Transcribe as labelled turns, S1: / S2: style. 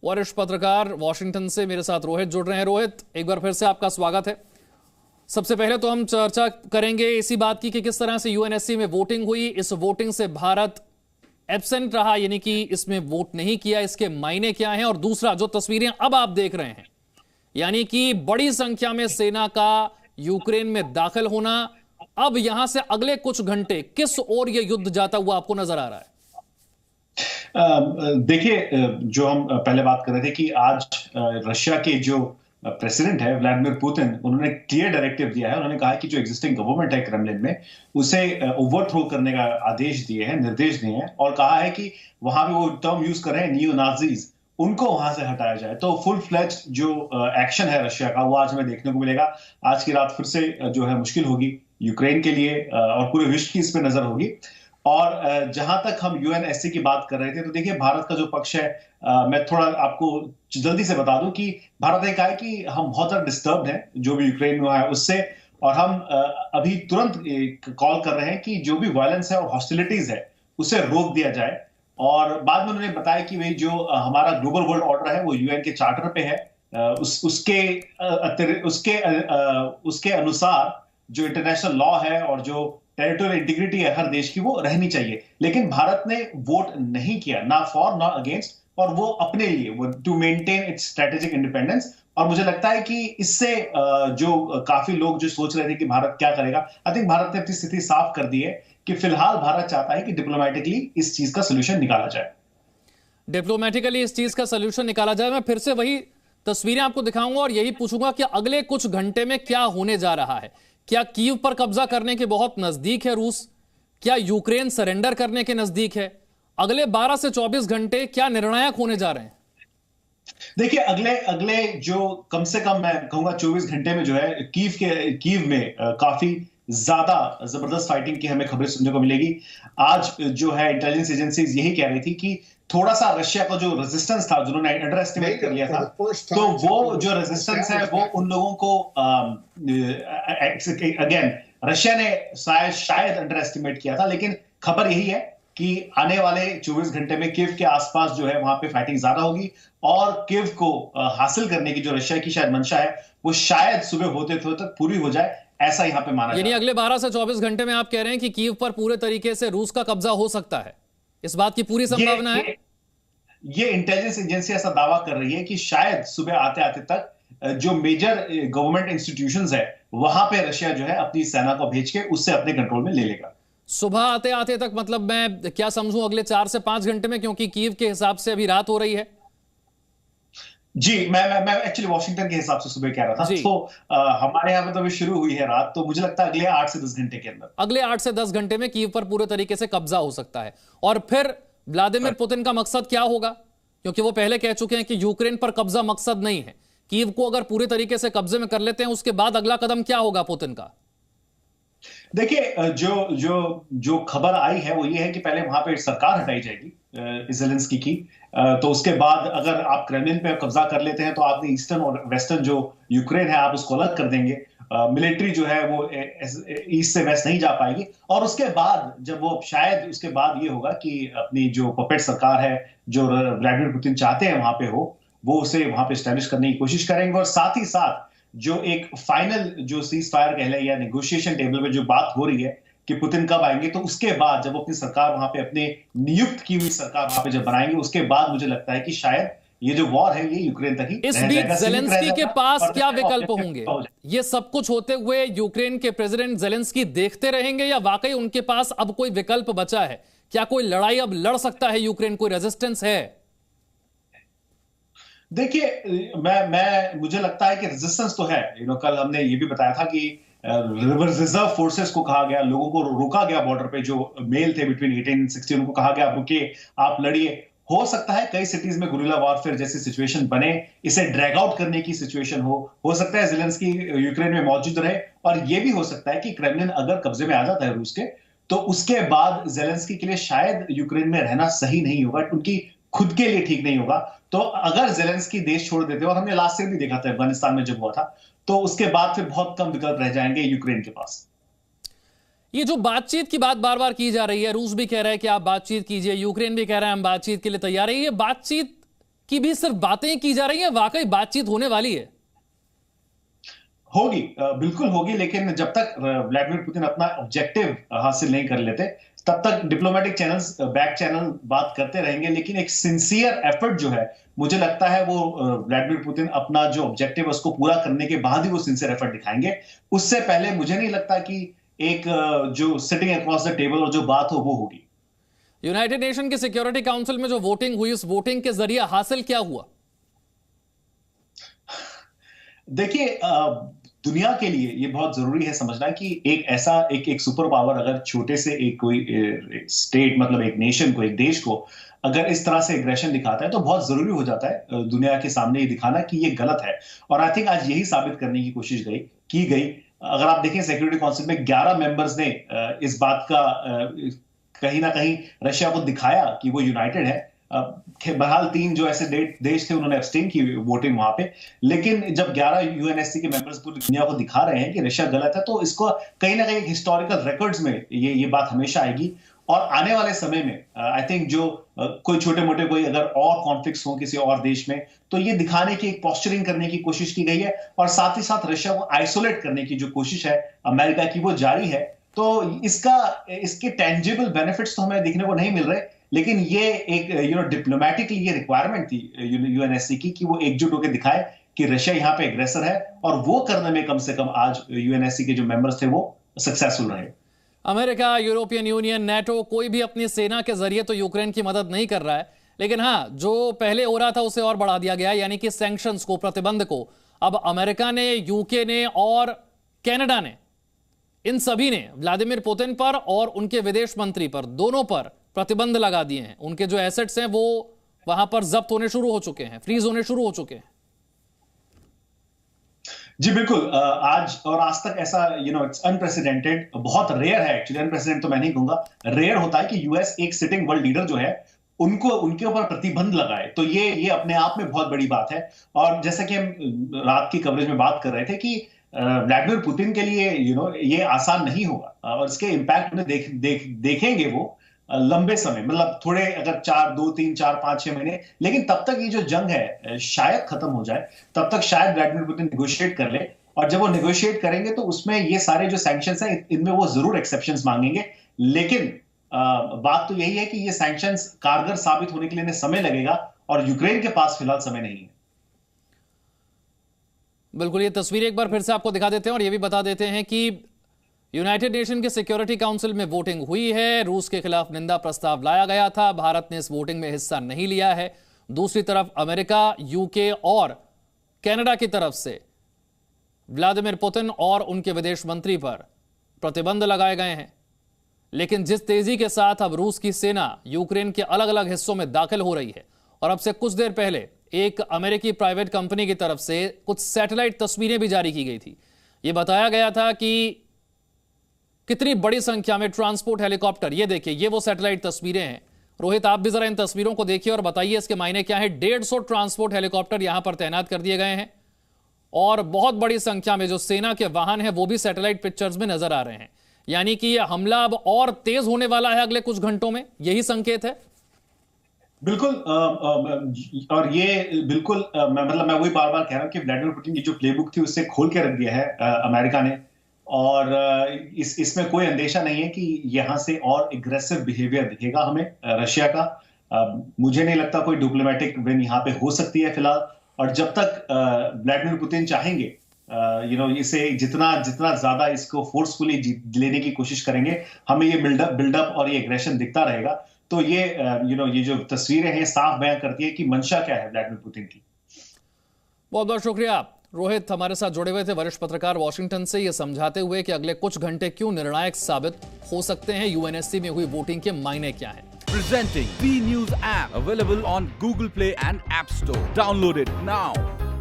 S1: वरिष्ठ पत्रकार वॉशिंगटन से मेरे साथ रोहित जुड़ रहे हैं। रोहित, एक बार फिर से आपका स्वागत है। सबसे पहले तो हम चर्चा करेंगे इसी बात की कि किस तरह से यूएनएससी में वोटिंग हुई। इस वोटिंग से भारत एब्सेंट रहा, यानी कि इसमें वोट नहीं किया, इसके मायने क्या हैं? और दूसरा, जो तस्वीरें अब आप देख रहे हैं, यानी कि बड़ी संख्या में सेना का यूक्रेन में दाखिल होना, अब यहां से अगले कुछ घंटे किस ओर यह युद्ध जाता हुआ आपको नजर आ रहा है?
S2: देखिए, जो हम पहले बात कर रहे थे कि आज रशिया के जो प्रेसिडेंट है व्लादिमीर पुतिन, उन्होंने क्लियर डायरेक्टिव दिया है। उन्होंने कहा है कि जो एग्जिस्टिंग गवर्नमेंट है क्रेमलिन में, उसे ओवरथ्रो करने का आदेश दिए हैं, निर्देश दिए हैं, और कहा है कि वहां पे वो टर्म यूज कर रहे हैं नियो नाजीज, उनको वहां से हटाया जाए। तो फुल फ्लेज जो एक्शन है रशिया का, वो आज हमें देखने को मिलेगा। आज की रात फिर से जो है मुश्किल होगी यूक्रेन के लिए, और पूरे विश्व की इस पे नजर होगी। और जहां तक हम यूएनएससी की बात कर रहे थे, तो देखिए भारत का जो पक्ष है, मैं थोड़ा आपको जल्दी से बता दूं कि भारत ने कहा है कि हम बहुत ज्यादा डिस्टर्ब हैं जो भी यूक्रेन में हुआ है उससे, और हम अभी तुरंत कॉल कर रहे हैं कि जो भी वायलेंस है और हॉस्टिलिटीज है उसे रोक दिया जाए। और बाद में उन्होंने बताया कि भाई जो हमारा ग्लोबल वर्ल्ड ऑर्डर है वो यूएन के चार्टर पे है, उसके अनुसार जो इंटरनेशनल लॉ है और जो टेरिटोरियल इंटीग्रिटी है हर देश की, वो रहनी चाहिए। लेकिन भारत ने वोट नहीं किया, ना फॉर ना अगेंस्ट, और वो अपने लिए, वो to maintain its strategic independence. और मुझे लगता है कि इससे जो काफी लोग जो सोच रहे थे कि भारत क्या करेगा, आई थिंक भारत ने अपनी स्थिति साफ कर दी है कि फिलहाल भारत चाहता है कि डिप्लोमेटिकली इस चीज का सोल्यूशन निकाला जाए।
S1: डिप्लोमेटिकली इस चीज का सोल्यूशन निकाला जाए। मैं फिर से वही तस्वीरें आपको दिखाऊंगा और यही पूछूंगा कि अगले कुछ घंटे में क्या होने जा रहा है। क्या कीव पर कब्जा करने के बहुत नजदीक है रूस? क्या यूक्रेन सरेंडर करने के नजदीक है? अगले 12 से 24 घंटे क्या निर्णायक होने जा रहे हैं?
S2: देखिए, अगले अगले जो कम से कम मैं कहूंगा 24 घंटे में जो है कीव में काफी ज्यादा जबरदस्त फाइटिंग की हमें खबरें सुनने को मिलेगी। आज जो है इंटेलिजेंस एजेंसीज यही कह रही थी कि थोड़ा सा रशिया का जो रेजिस्टेंस था, जिन्होंने अंडर एस्टिमेट कर लिया था, तो वो जो रेजिस्टेंस है वो उन लोगों को अगेन रशिया ने शायद अंडर एस्टिमेट किया था। लेकिन खबर यही है कि आने वाले 24 घंटे में कीव के आसपास जो है वहां पे फाइटिंग ज्यादा होगी, और कीव को हासिल करने की जो रशिया की शायद मंशा है वो शायद सुबह होते तक पूरी हो जाए, ऐसा यहां पे माना।
S1: यानी अगले 12 से 24 घंटे में आप कह रहे हैं कि कीव पर पूरे तरीके से रूस का कब्जा हो सकता है? इस बात की पूरी संभावना है?
S2: ये इंटेलिजेंस एजेंसी ऐसा दावा कर रही है कि शायद सुबह आते आते तक जो मेजर गवर्नमेंट इंस्टीट्यूशंस है वहां पे रशिया जो है अपनी सेना को भेज के उससे अपने कंट्रोल में ले लेगा।
S1: सुबह आते आते तक मतलब मैं क्या समझूं अगले 4 से 5 घंटे में, क्योंकि कीव के हिसाब से अभी रात हो रही है।
S2: जी, मैं एक्चुअली वॉशिंगटन के हिसाब से सुबह कह रहा था। तो हमारे यहाँ पे तो अभी शुरू हुई है रात, तो मुझे लगता है अगले 8 से 10 घंटे के अंदर,
S1: अगले 8 से 10 घंटे में कीव पर पूरे तरीके से कब्जा हो सकता है। और फिर व्लादिमीर पुतिन का मकसद क्या होगा? क्योंकि वो पहले कह चुके हैं कि यूक्रेन पर कब्जा मकसद नहीं है। कीव को अगर पूरे तरीके से कब्जे में कर लेते हैं, उसके बाद अगला कदम क्या होगा पुतिन का?
S2: देखिए, जो जो जो खबर आई है वो ये है कि पहले वहां पे सरकार हटाई जाएगी ज़ेलेंस्की की। तो उसके बाद अगर आप क्रेमलिन पे कब्जा कर लेते हैं तो आपने ईस्टर्न और वेस्टर्न जो यूक्रेन है आप उसको अलग कर देंगे। मिलिट्री जो है वो ईस्ट से वेस्ट नहीं जा पाएगी। और उसके बाद जब वो शायद उसके बाद ये होगा कि अपनी जो पपेट सरकार है जो व्लादिमीर पुतिन चाहते हैं वहां पे हो, वो उसे वहां पे स्टैब्लिश करने की कोशिश करेंगे। और साथ ही साथ जो एक फाइनल जो सीज फायर कह लें या नेगोशिएशन टेबल पे जो बात हो रही है कि पुतिन कब आएंगे, तो उसके बाद जब अपनी सरकार वहां पे अपने नियुक्त की हुई सरकार वहां पे जब बनाएंगे, उसके बाद मुझे लगता है कि शायद ये जो वॉर है ये यूक्रेन तक ही
S1: इस बीच ज़ेलेंस्की के पास क्या विकल्प होंगे? ये सब कुछ होते हुए यूक्रेन के प्रेसिडेंट ज़ेलेंस्की देखते रहेंगे या वाकई उनके पास अब कोई विकल्प बचा है? क्या कोई लड़ाई अब लड़ सकता है यूक्रेन? कोई रेजिस्टेंस है?
S2: देखिए, मुझे लगता है कि रेजिस्टेंस तो है। कल हमने ये भी बताया था कि रिजर्व फोर्सेस को कहा गया, लोगों को रोका गया बॉर्डर पे, जो मेल थे बिटवीन 18 और 60, उनको कहा गया रुकिए, आप लड़िए। हो सकता है कई सिटीज में गुरिल्ला वॉरफेयर जैसी सिचुएशन बने, इसे ड्रैग आउट करने की सिचुएशन हो सकता है ज़ेलेंस्की यूक्रेन में मौजूद रहे। और यह भी हो सकता है कि क्रेमलिन अगर कब्जे में आ जाता है रूस के, तो उसके बाद ज़ेलेंस्की के लिए शायद यूक्रेन में रहना सही नहीं होगा, उनकी खुद के लिए ठीक नहीं होगा। तो अगर ज़ेलेंस्की देश छोड़ देते, और हमने लास्ट ईयर भी देखा था अफगानिस्तान में जब हुआ था, तो उसके बाद फिर बहुत कम विकल्प रह जाएंगे यूक्रेन के पास।
S1: ये जो बातचीत की बात बार बार की जा रही है, रूस भी कह रहा है कि आप बातचीत कीजिए, यूक्रेन भी कह रहा है हम बातचीत के लिए तैयार है, ये बातचीत कि भी सिर्फ बातें की जा रही हैं, वाकई बातचीत होने वाली है?
S2: होगी, बिल्कुल होगी, लेकिन जब तक व्लादिमीर पुतिन अपना ऑब्जेक्टिव हासिल नहीं कर लेते तब तक डिप्लोमेटिक चैनल्स बैक चैनल बात करते रहेंगे। लेकिन एक सिंसियर एफर्ट जो है, मुझे लगता है वो व्लादिमीर पुतिन अपना जो ऑब्जेक्टिव है उसको पूरा करने के बाद ही वो सिंसियर एफर्ट दिखाएंगे। उससे पहले मुझे नहीं लगता कि एक जो सिटिंग अक्रॉस द टेबल और जो बात हो वो होगी।
S1: यूनाइटेड नेशन के सिक्योरिटी काउंसिल में जो वोटिंग हुई, उस वोटिंग के जरिए हासिल क्या हुआ?
S2: देखिए, दुनिया के लिए ये बहुत जरूरी है समझना कि एक ऐसा एक सुपर पावर अगर छोटे से एक कोई स्टेट, मतलब एक नेशन को, एक देश को अगर इस तरह से एग्रेशन दिखाता है तो बहुत जरूरी हो जाता है दुनिया के सामने ये दिखाना कि ये गलत है। और आई थिंक आज यही साबित करने की कोशिश की गई। अगर आप देखें, सिक्योरिटी काउंसिल में 11 मेंबर्स ने इस बात का कहीं ना कहीं रशिया को दिखाया कि वो यूनाइटेड है। बहरहाल 3 जो ऐसे देश थे उन्होंने एब्सटेन की वोटिंग वहां पे। लेकिन जब 11 यूएनएससी के मेंबर्स पूरी दुनिया को दिखा रहे हैं कि रशिया गलत है, तो इसको कहीं ना कहीं हिस्टोरिकल रिकॉर्ड्स में ये बात हमेशा आएगी। और आने वाले समय में आई थिंक जो कोई छोटे मोटे कोई अगर और कॉन्फ्लिक्ट्स हो किसी और देश में, तो ये दिखाने की, एक पोस्चरिंग करने की कोशिश की गई है। और साथ ही साथ रशिया को आइसोलेट करने की जो कोशिश है अमेरिका की, वो जारी है। तो इसके टेंजिबल बेनिफिट्स तो हमें देखने को नहीं मिल रहे, लेकिन ये एक डिप्लोमेटिकली ये रिक्वायरमेंट थी यूएनएससी की कि वो एकजुट होकर दिखाए कि रशिया यहाँ पे एग्रेसर है। और वो करने में कम से कम आज यूएनएससी के जो मेंबर्स थे वो सक्सेसफुल रहे।
S1: अमेरिका, यूरोपियन यूनियन, नेटो, कोई भी अपनी सेना के जरिए तो यूक्रेन की मदद नहीं कर रहा है। लेकिन हाँ, जो पहले हो रहा था उसे और बढ़ा दिया गया, यानी कि सैंक्शंस को, प्रतिबंध को। अब अमेरिका ने, यूके ने और कनाडा ने, इन सभी ने व्लादिमीर पुतिन पर और उनके विदेश मंत्री पर, दोनों पर प्रतिबंध लगा दिए हैं। उनके जो एसेट्स हैं वो वहां पर जब्त होने शुरू हो चुके हैं, फ्रीज होने शुरू हो चुके हैं।
S2: जी बिल्कुल, आज और आज तक ऐसा इट्स अनप्रेसिडेंटेड, बहुत रेयर है एक्चुअली। अनप्रेसिडेंट तो मैं नहीं कहूंगा, रेयर होता है कि यूएस एक सिटिंग वर्ल्ड लीडर जो है उनके ऊपर प्रतिबंध लगाए। तो ये अपने आप में बहुत बड़ी बात है। और जैसा कि हम रात की कवरेज में बात कर रहे थे कि व्लादिमीर पुतिन के लिए ये आसान नहीं होगा और इसके इम्पैक्ट में देखेंगे वो लंबे समय, मतलब थोड़े अगर 2, 3, 4, 5, 6 महीने। लेकिन तब तक ये जो जंग है शायद खत्म हो जाए, तब तक शायद व्लादिमीर पुतिन नेगोशिएट कर ले। और जब वो नेगोशिएट करेंगे तो उसमें ये सारे जो सैंक्शंस हैं इनमें वो जरूर एक्सेप्शंस मांगेंगे। लेकिन बात तो यही है कि ये सैंक्शंस कारगर साबित होने के लिए समय लगेगा और यूक्रेन के पास फिलहाल समय नहीं है।
S1: बिल्कुल, ये तस्वीर एक बार फिर से आपको दिखा देते हैं और ये भी बता देते हैं कि यूनाइटेड नेशन के सिक्योरिटी काउंसिल में वोटिंग हुई है। रूस के खिलाफ निंदा प्रस्ताव लाया गया था, भारत ने इस वोटिंग में हिस्सा नहीं लिया है। दूसरी तरफ अमेरिका, यूके और कनाडा की तरफ से व्लादिमीर पुतिन और उनके विदेश मंत्री पर प्रतिबंध लगाए गए हैं। लेकिन जिस तेजी के साथ अब रूस की सेना यूक्रेन के अलग अलग हिस्सों में दाखिल हो रही है, और अब से कुछ देर पहले एक अमेरिकी प्राइवेट कंपनी की तरफ से कुछ सैटेलाइट तस्वीरें भी जारी की गई थी। यह बताया गया था कि कितनी बड़ी संख्या में ट्रांसपोर्ट हेलीकॉप्टर, ये देखिए, ये वो सैटेलाइट तस्वीरें हैं। रोहित, आप भी जरा इन तस्वीरों को देखिए और बताइए इसके मायने क्या है। 150 ट्रांसपोर्ट हेलीकॉप्टर यहां पर तैनात कर दिए गए हैं और बहुत बड़ी संख्या में जो सेना के वाहन हैं वो भी सैटेलाइट पिक्चर्स में नजर आ रहे हैं। यानी कि यह हमला अब और तेज होने वाला है अगले कुछ घंटों में, यही संकेत है।
S2: बिल्कुल, और ये बिल्कुल मैं वही बार बार कह रहा हूं कि व्लादिमीर पुतिन की जो प्लेबुक थी उससे खोल के रख दिया है अमेरिका ने। और इसमें कोई अंदेशा नहीं है कि यहां से और एग्रेसिव बिहेवियर दिखेगा हमें रशिया का। मुझे नहीं लगता कोई डिप्लोमेटिक विन यहां पे हो सकती है फिलहाल। और जब तक व्लादिमीर पुतिन चाहेंगे, इसे जितना ज्यादा इसको फोर्सफुली लेने की कोशिश करेंगे, हमें ये बिल्डअप और ये एग्रेशन दिखता रहेगा। तो ये ये जो तस्वीरें हैं साफ बयान करती है कि मंशा क्या है व्लादिमीर पुतिन की।
S1: बहुत बहुत शुक्रिया रोहित, हमारे साथ जुड़े हुए थे, वरिष्ठ पत्रकार वॉशिंगटन से, ये समझाते हुए कि अगले कुछ घंटे क्यों निर्णायक साबित हो सकते हैं, यूएनएससी में हुई वोटिंग के मायने क्या हैं।
S3: Presenting B News app available on Google Play and App Store. Download it now.